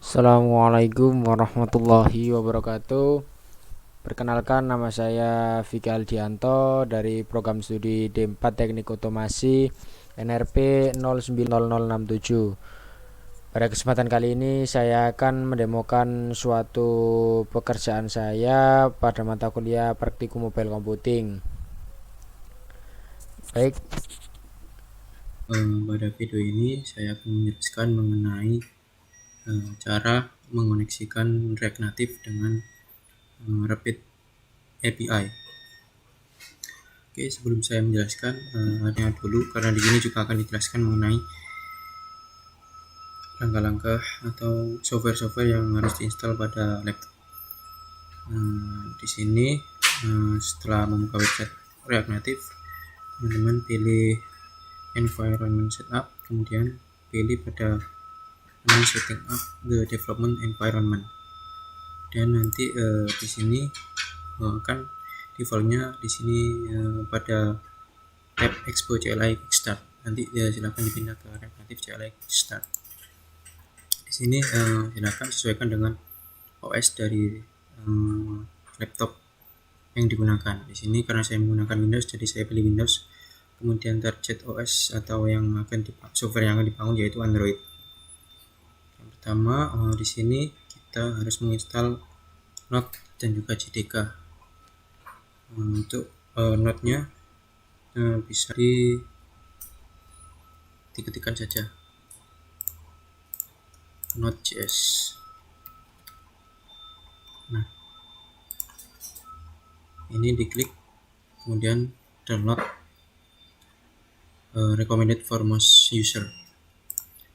Assalamualaikum warahmatullahi wabarakatuh. Perkenalkan, nama saya Vicky Aldianto dari program studi D4 Teknik Otomasi NRP 090067. Pada kesempatan kali ini saya akan mendemokan suatu pekerjaan saya pada mata kuliah Praktikum Mobile Computing. Baik, Pada video ini saya akan menjelaskan mengenai cara mengoneksikan React Native dengan Rapid API. Oke, sebelum saya menjelaskan, hanya dulu karena di sini juga akan dijelaskan mengenai langkah-langkah atau software-software yang harus diinstal pada laptop. Di sini setelah membuka website React Native, teman-teman pilih Environment Setup, kemudian pilih pada setting up the development environment, dan nanti di sini kan defaultnya di sini pada tab Expo CLI Kickstart. Nanti silakan dipindah ke React Native CLI Kickstart. Di sini silakan sesuaikan dengan OS dari laptop yang digunakan. Di sini karena saya menggunakan Windows, jadi saya pilih Windows. Kemudian target OS atau yang akan software yang akan dibangun yaitu Android. Yang pertama di sini kita harus menginstal Node dan juga JDK. Untuk Node-nya bisa diketikkan saja Node.js. Nah, ini diklik, kemudian download recommended for most user,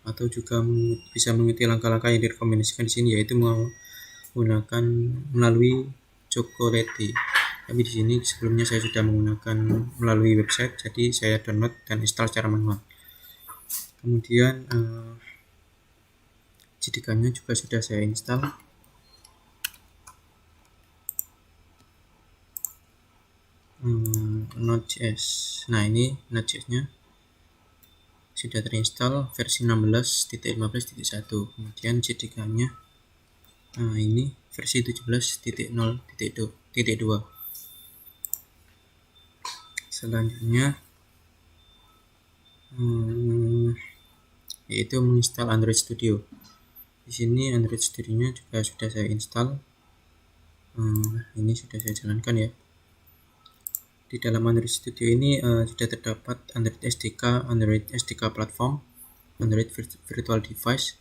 atau juga bisa mengikuti langkah-langkah yang direkomendasikan di sini, yaitu menggunakan melalui Chocolatey. Tapi di sini sebelumnya saya sudah menggunakan melalui website, jadi saya download dan install secara manual. Kemudian JDK-nya juga sudah saya install. Node.js. Nah, ini Node.js-nya sudah terinstall versi 16.15.1. Kemudian JDK-nya ini versi 17.0.2. Selanjutnya yaitu menginstal Android Studio. Di sini Android Studio-nya juga sudah saya install. Ini sudah saya jalankan ya. Di dalam Android Studio ini sudah terdapat Android SDK Platform, Android Virtual Device,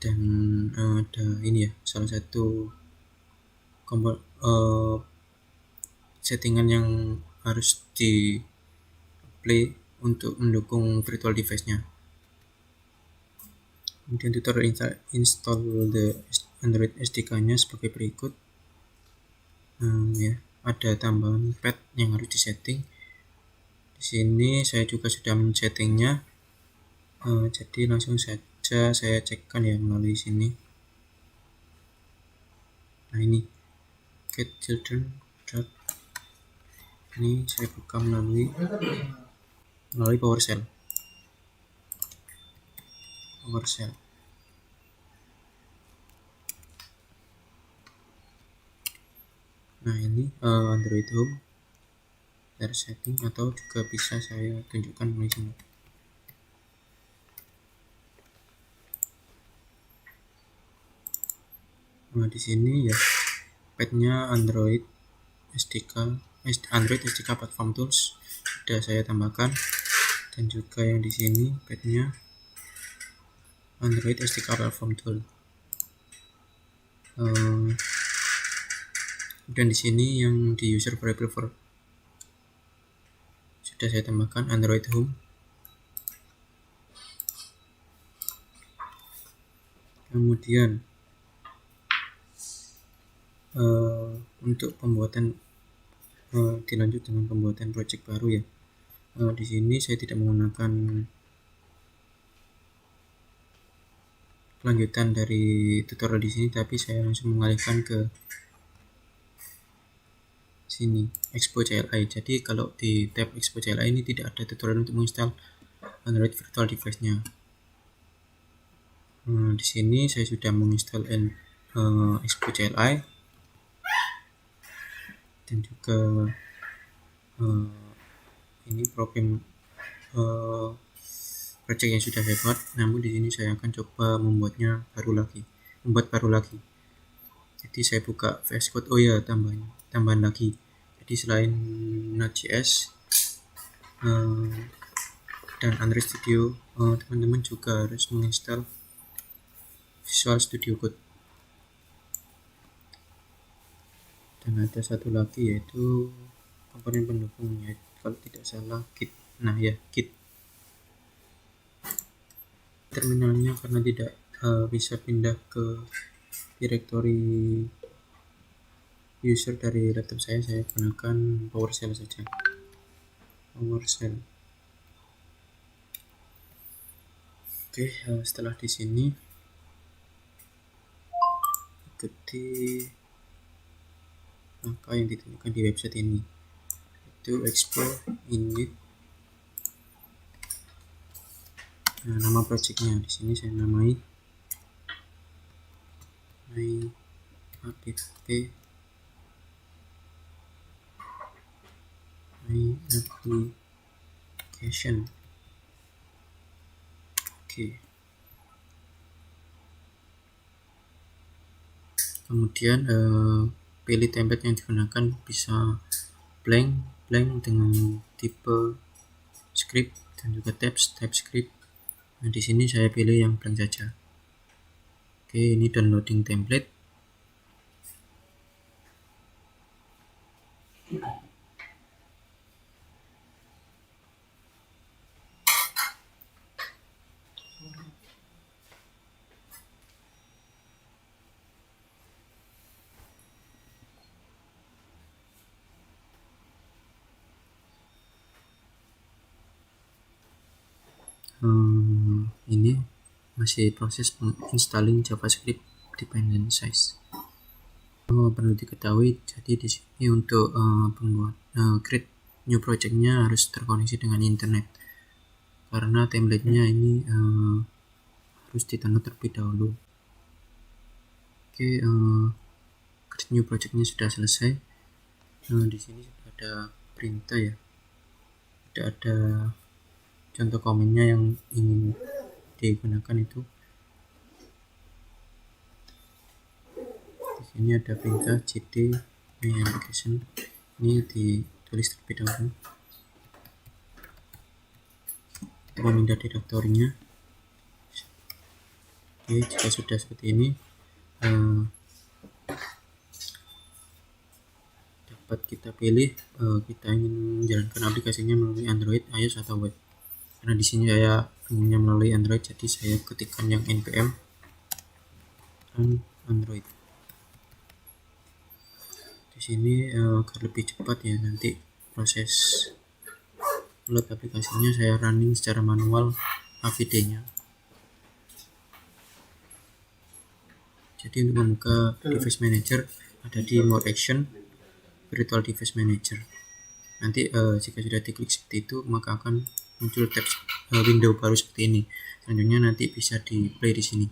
dan ada ini ya, salah satu settingan yang harus di play untuk mendukung virtual device-nya. Kemudian tutorial install the Android SDK-nya sebagai berikut. Ya, ada tambahan pad yang harus disetting. Di sini saya juga sudah men-settingnya, jadi langsung saja saya cekkan ya melalui sini. Nah, ini get children. Ini saya buka melalui PowerShell. Nah, ini Android Home dari setting, atau juga bisa saya tunjukkan di sini. Nah, di sini ya padnya Android SDK Platform Tools sudah saya tambahkan, dan juga yang di sini padnya Android SDK Platform Tool. Dan di sini yang di user variable sudah saya tambahkan Android Home. Kemudian untuk pembuatan dilanjut dengan pembuatan project baru ya. Di sini saya tidak menggunakan kelanjutan dari tutorial di sini, tapi saya langsung mengalihkan ke sini Expo CLI. Jadi kalau di tab Expo CLI ini tidak ada tutorial untuk menginstal Android Virtual Device-nya. Di sini saya sudah menginstal Expo CLI dan juga ini program project yang sudah saya buat. Namun di sini saya akan coba membuat baru lagi. Jadi saya buka VS Code. Oh ya, tambahan lagi. Jadi selain Node.js dan Android Studio, teman-teman juga harus menginstal Visual Studio Code. Dan ada satu lagi yaitu komponen pendukung, ya kalau tidak salah Git. Nah ya, Git. Terminalnya karena tidak bisa pindah ke directory user dari laptop saya gunakan PowerShell saja. PowerShell. Oke, setelah di sini ikuti langkah yang ditentukan di website ini, itu explore init. Nah, nama projectnya di sini saya namai app my application. Oke. Kemudian pilih template yang digunakan, bisa blank dengan tipe script dan juga TypeScript. Nah, di sini saya pilih yang blank saja. Oke, ini downloading template. Ini masih proses installing JavaScript dependencies. Perlu diketahui, jadi di sini untuk pembuat create new projectnya harus terkoneksi dengan internet, karena template-nya ini harus di-download terlebih dahulu. Oke, create new projectnya sudah selesai. Di sini sudah ada perintah ya, sudah ada contoh komennya yang ingin digunakan itu. Di sini ada perintah cd my application, ini ditulis terlebih dahulu. Kita memindah direktorinya. Oke, jika sudah seperti ini, dapat kita pilih kita ingin menjalankan aplikasinya melalui Android, iOS atau web. Karena di sini saya inginnya melalui Android, jadi saya ketikkan yang npm dan Android. Di sini agar lebih cepat ya, nanti proses load aplikasinya saya running secara manual APD-nya. Jadi untuk membuka device manager ada di more action, virtual device manager. Nanti jika sudah diklik seperti itu, maka akan muncul tab window baru seperti ini. Selanjutnya nanti bisa di play di sini.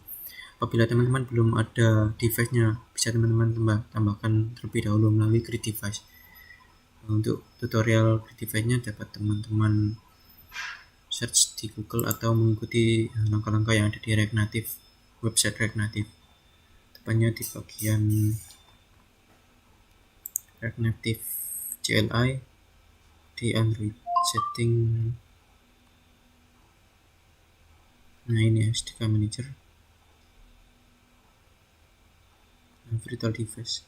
Apabila teman-teman belum ada device-nya, bisa teman-teman tambahkan terlebih dahulu melalui create device. Untuk tutorial create device-nya dapat teman-teman search di Google atau mengikuti langkah-langkah yang ada di React Native, website React Native. Tepatnya di bagian React Native CLI di Android setting. Nah, ini SDK Manager, virtual device.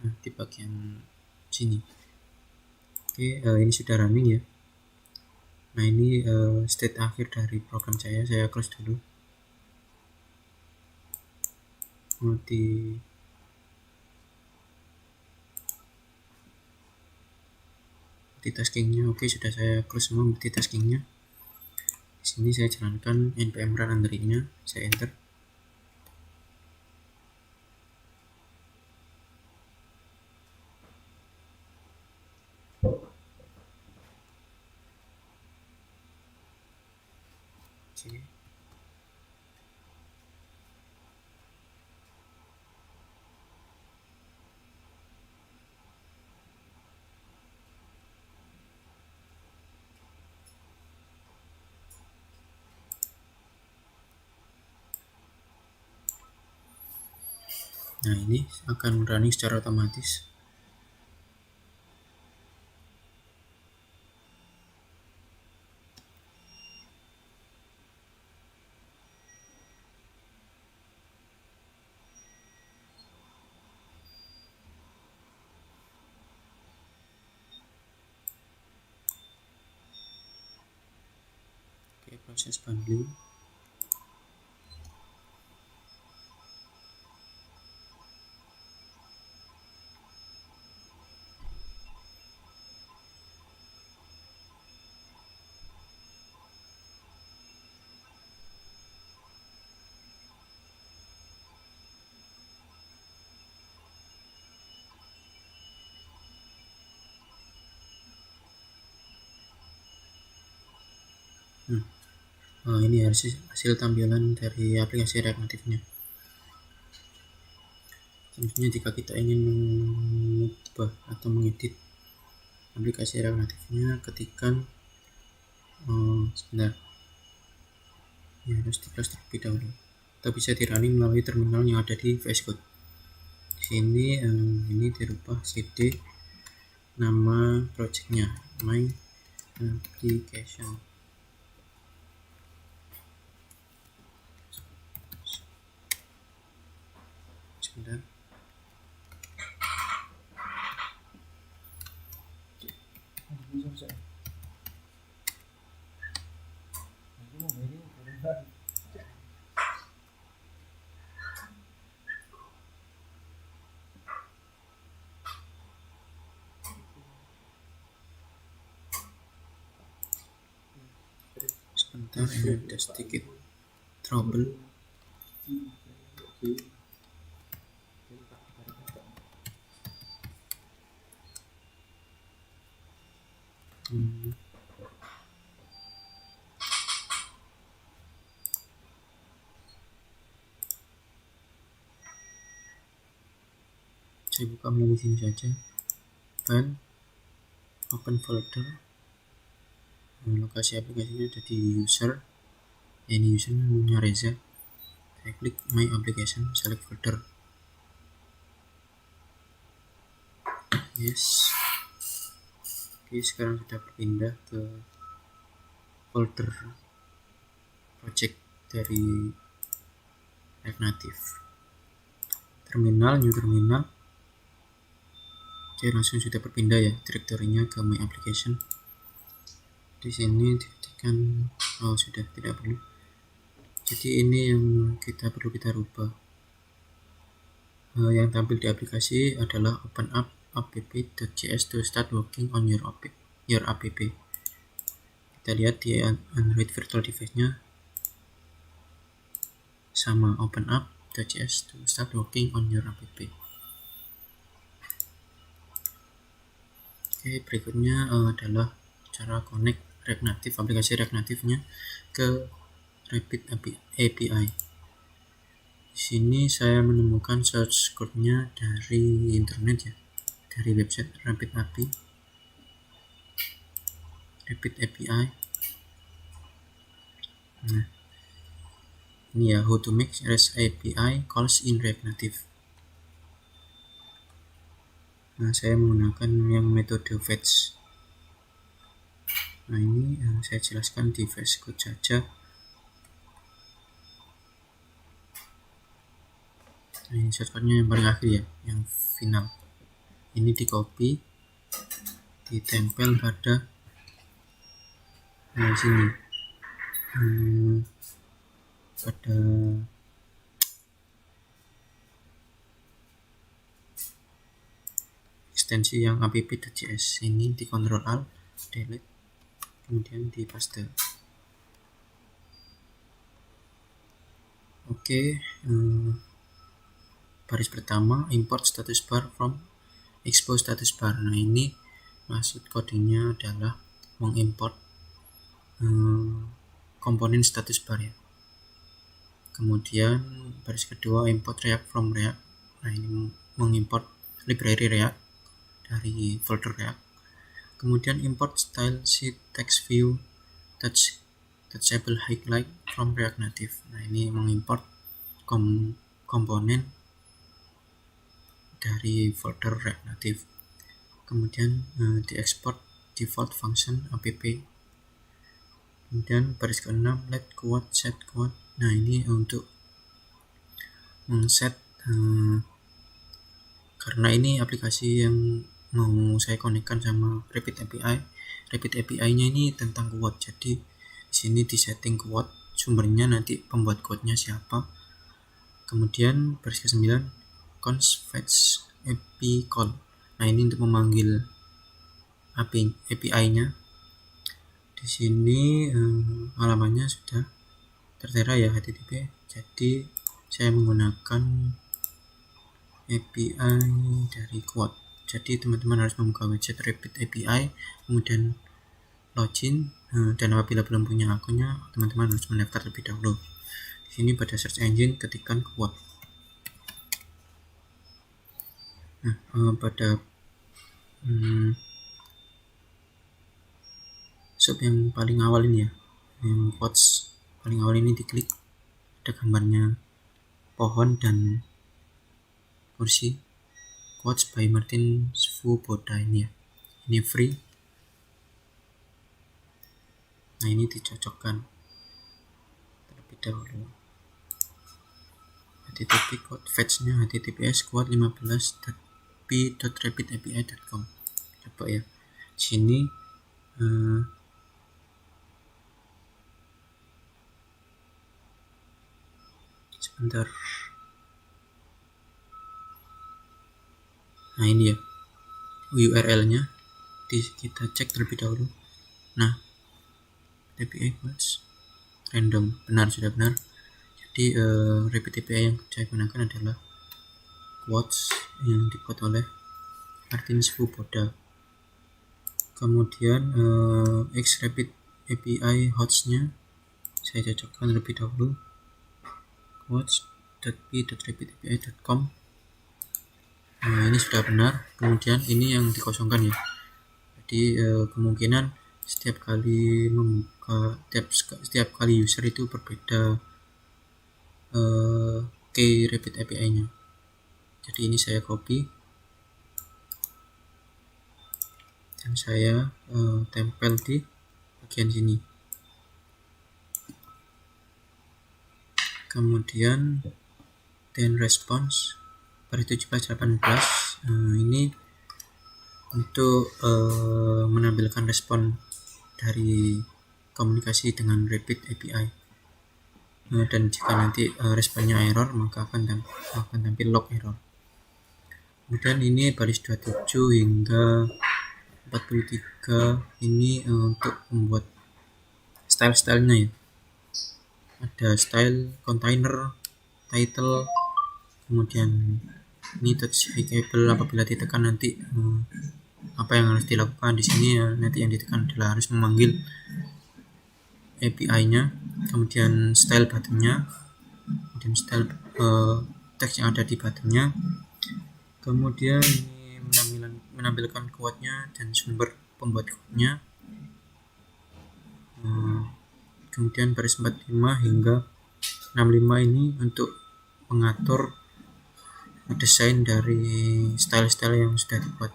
Nah, di bagian sini. Oke, ini sudah running ya. Nah, ini state akhir dari program saya close dulu. Multitaskingnya oke, sudah saya close semua multitaskingnya. Di sini saya jalankan npm run Android-nya, saya enter. Oke. Nah, ini akan running secara otomatis. Oke, proses bundling. Ini hasil tampilan dari aplikasi React Native-nya. Tentunya jika kita ingin mengubah atau mengedit aplikasi React Native-nya, ketikkan sebentar, ya harus di-close terlebih dahulu, atau bisa di-running melalui terminal yang ada di VS Code. Di sini ini dirubah cd nama projectnya my application. Sebentar. Sebentar, ini ada sedikit trouble. Saya buka melalui sini saja. File, open folder. Lokasi aplikasinya ada di user. Ini user namanya Reza. Saya klik my application, select folder. Yes. Oke, sekarang sudah berpindah ke folder project dari React Native. Terminal, new terminal. Oke, langsung sudah berpindah ya direktorinya ke my application. Di sini diketikkan sudah tidak perlu. Jadi ini yang perlu kita rubah. Yang tampil di aplikasi adalah open up app.js to start working on your app. Kita lihat di Android virtual device-nya sama open up.js to start working on your app. Oke, berikutnya adalah cara connect React Native, aplikasi React Native-nya ke Rapid API. Di sini saya menemukan source code-nya dari internet ya, dari website Rapid API. Nah, ini ya, how to make REST API calls in React Native. Nah, saya menggunakan yang metode fetch. Nah, ini saya jelaskan di VS Code saja. Nah, ini shortcutnya yang paling akhir ya, yang final. Ini di copy, ditempel pada sini, pada ekstensi yang app.js. Ini di Ctrl Alt delete, kemudian di paste. Oke, baris pertama import status bar from expo status bar. Nah, ini maksud kodenya adalah mengimport komponen status bar ya. Kemudian baris kedua import React from React. Nah, ini mengimport library React dari folder React. Kemudian import style sheet text view touchable highlight from React Native. Nah, ini mengimport komponen dari folder React Native. Kemudian diekspor default function app. Kemudian baris ke-6 let quote set quote. Nah, ini untuk mengset karena ini aplikasi yang mau saya konekkan sama Rapid API. Rapid API-nya ini tentang quote. Jadi di sini di setting quote, sumbernya nanti pembuat quote-nya siapa. Kemudian baris ke-9 const fetch API call. Nah, ini untuk memanggil API-nya. Di sini halamannya sudah tertera ya HTTP. Jadi saya menggunakan API dari quote. Jadi teman-teman harus membuka website Rapid API, kemudian login, dan apabila belum punya akunnya, teman-teman harus mendaftar terlebih dahulu. Di sini pada search engine ketikkan quote. Nah, pada sub yang paling awal ini ya, yang quotes paling awal ini diklik, ada gambarnya pohon dan kursi. Quotes by Martin Svoboda ini ya, ini free. Nah, ini dicocokkan terlebih dahulu. HTTP quote fetch-nya https quote 15.p.rapidapi.com. Coba ya, di sini sebentar. Nah, ini ya URL-nya, kita cek terlebih dahulu. Nah, API quotes random, benar, sudah benar. Jadi Rapid API yang saya gunakan adalah quotes yang dibuat oleh Martin Svoboda. Kemudian Rapid API host-nya saya cocokkan terlebih dahulu, quotes.p.rapidapi.com. Nah, ini sudah benar. Kemudian ini yang dikosongkan ya. Jadi kemungkinan setiap kali user itu berbeda key Rapid API-nya. Jadi ini saya copy dan saya tempel di bagian sini. Kemudian then response pada 17.18 ini untuk menampilkan respon dari komunikasi dengan Rapid API. Dan jika nanti responnya error, maka akan tampil log error. Kemudian ini baris 27 hingga 43 ini untuk membuat style-stylenya ya. Ada style, container, title, kemudian ini touch icable. Apabila ditekan nanti apa yang harus dilakukan di sini ya, nanti yang ditekan adalah harus memanggil API-nya. Kemudian style button-nya, kemudian style teks yang ada di button-nya. Kemudian ini menampilkan quote-nya dan sumber pembuat quote-nya. Kemudian baris 45 hingga 65 ini untuk mengatur desain dari style-style yang sudah dibuat,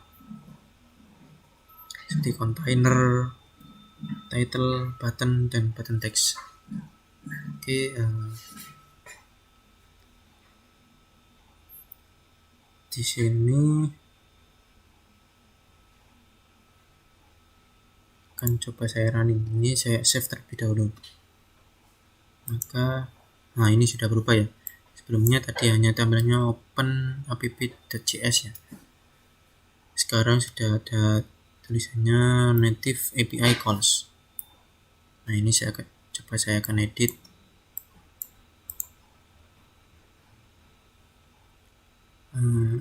seperti container, title, button, dan button text. Oke, di sini akan coba saya running. Ini saya save terlebih dahulu. Maka, nah ini sudah berubah ya. Sebelumnya tadi hanya tampilannya open app.js ya. Sekarang sudah ada tulisannya native API calls. Nah, ini saya akan edit.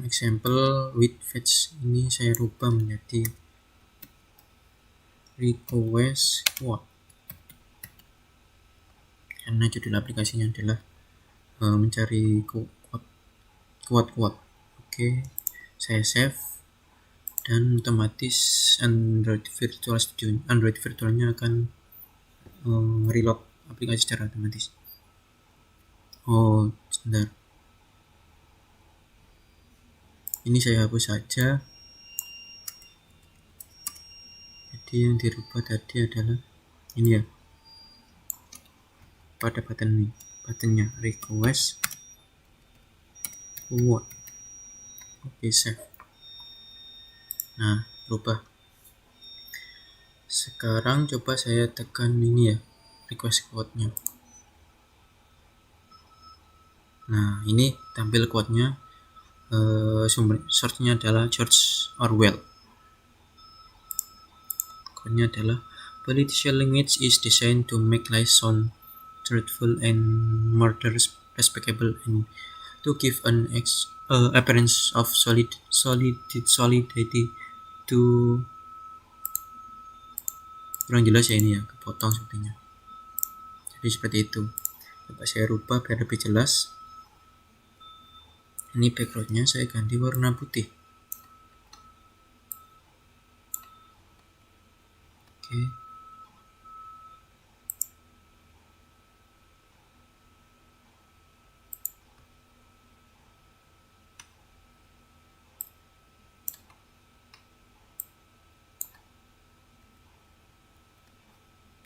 Example with fetch ini saya rubah menjadi request quote. karena judul aplikasinya adalah mencari kuat. Oke, saya save dan otomatis Android virtualnya akan reload aplikasi secara otomatis. Oh, sebentar. Ini saya hapus saja. Jadi yang dirubah tadi adalah ini ya, pada buttonnya request quote. Oke, save. Nah, berubah. Sekarang coba saya tekan ini ya, request quote-nya. Nah, ini tampil quote-nya. Sumber source-nya adalah George Orwell. Quote-nya adalah political language is designed to make lies sound truthful and more respectable and to give an appearance of solidity to. Kurang jelas ya ini ya, kepotong sepertinya. Jadi seperti itu. Coba saya rubah biar lebih jelas. Ini backgroundnya saya ganti warna putih. Oke.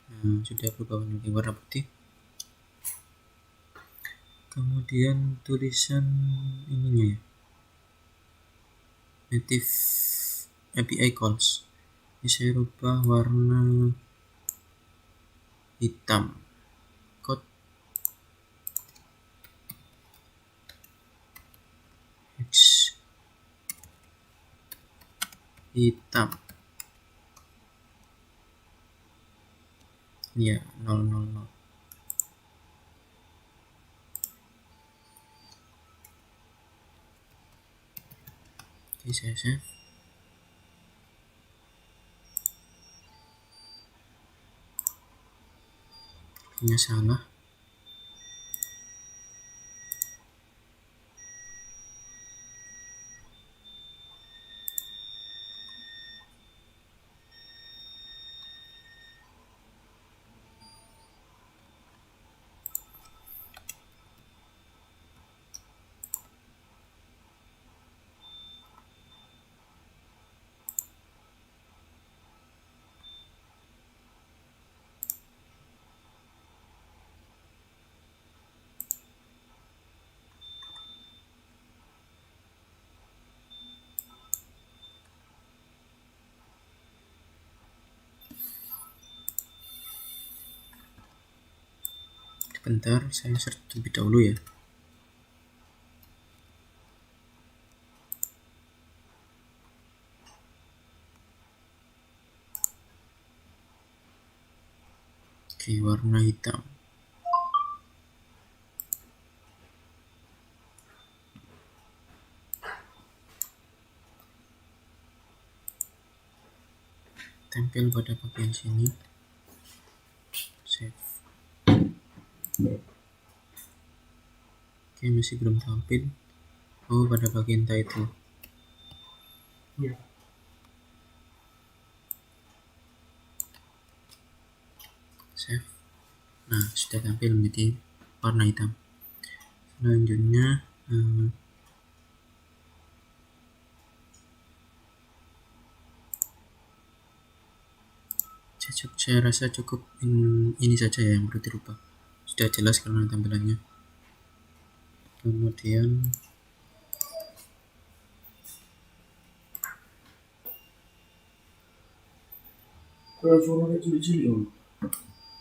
Nah, sudah berubah menjadi warna putih. Kemudian tulisan ininya ya, native API calls. Ini saya rubah warna hitam. Code X hitam. Ya, 000. Oke, saya save. Ini salah. Bentar, saya search terlebih dahulu ya. Oke, warna hitam. Tempel pada bagian sini. Save. Oke, masih belum tampil. Oh, pada bagian title. Save. Nah, sudah tampil menjadi warna hitam. Selanjutnya saya rasa cukup ini saja ya yang perlu dirubah. Sudah jelas karena tampilannya. Kemudian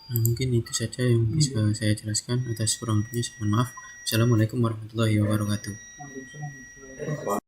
mungkin itu saja yang bisa saya jelaskan. Atas kurang lebihnya mohon maaf. Assalamualaikum warahmatullahi wabarakatuh.